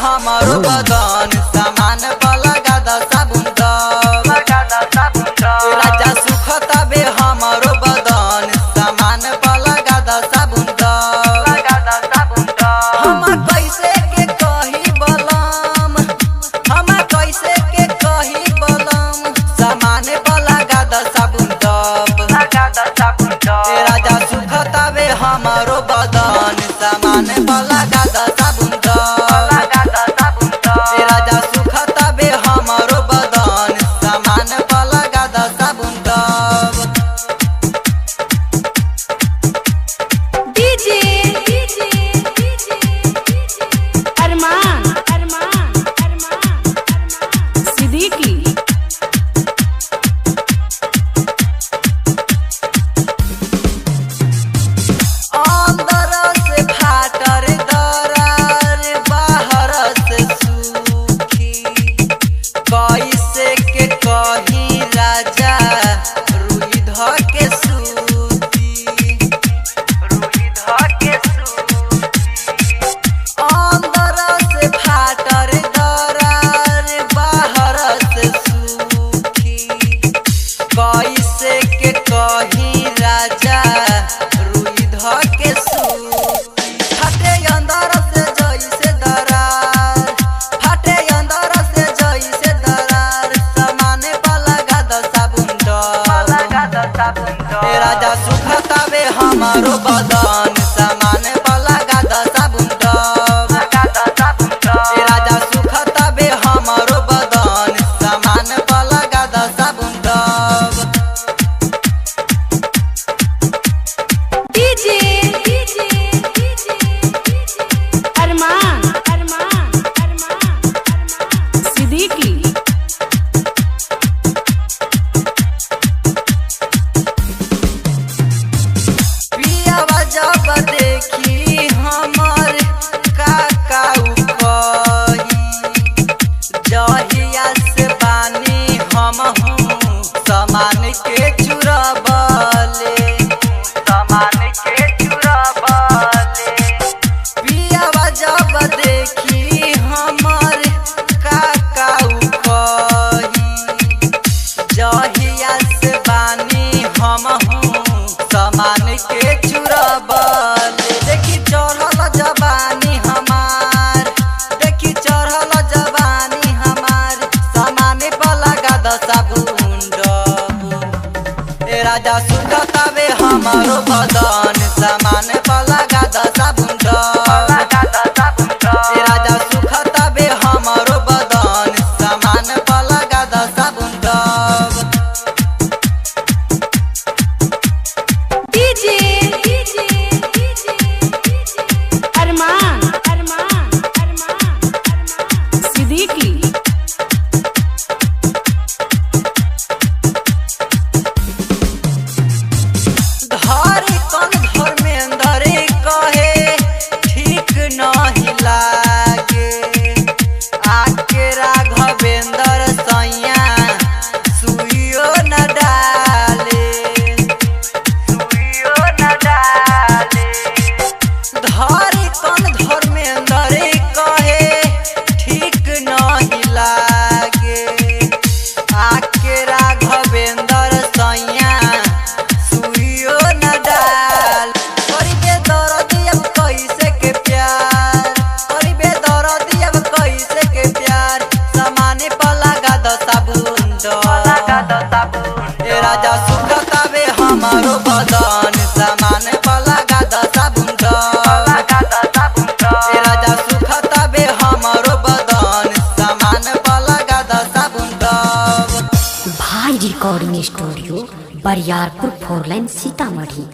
हमारो बदन सामान लगा द साबुन राजा सुखता बे हमारो बदन सामान लगा द साबुन हम कैसे के कही बलम हम कैसे के कही बलम सामान लगा द साबुन राजा सुखता बे हमारो बदन सामान लगा द साबुन राजा सुखता बे हमारो बदन सामान लगा द साबुन डीजे अरमान सिद्दीकी अंदर से फाटर दरार बाहर से सूखी कैसे के कही राजा रुई ध के सूती अंदर से फाटर दरार बाहर से सूखी कैसे के कही राजा रुई ध के सूती फटे अंदर से जैसे दरार फटे अंदर से जैसे दरार सामाने लगा द साबुन राजा सुखता बे हमारो बदन सामाने लगा द साबुन राजा सुखता बे हमारो बदन सामान लगा द साबुन डीजे अरमान सिद्दीकी पियावा जब देखी हमर काका कही जहिया से बानी हम सामान के चुराबले पियावा जब देखी हमर काका कही जहिया से बानी हम सामान के चुराबले देखी चढ़ल जवानी हमार देखी चढ़ल जवानी हमार सामान लगा द साबुन राजा सुखता बे हमारो बदन सामान लगा द साबुन राजा सुखता बे हमारो बदन सामान लगा द साबुन डीजे अरमान सिद्दीकी धारी कन धर्मेंद्र कहे ठीक नहीं लागे आके राघवेंद्र सैया सुइयो न डाले धारी कन धर्मेंद्र कहे ठीक नहीं लागे आके राघवेंद्र सैया सुइयो न डाल करीबे दर्द अब कैसे के प्यार करीबे दर्द अब कैसे के प्यार सामाने लगा द साबुन राजा सुखता बे हमारो बदन सामान लगा द साबुन राजा सुखता बे हमारो बदन सामान लगा द साबुन भाई recording studio Bariyarpur 4 line Sitamarhi.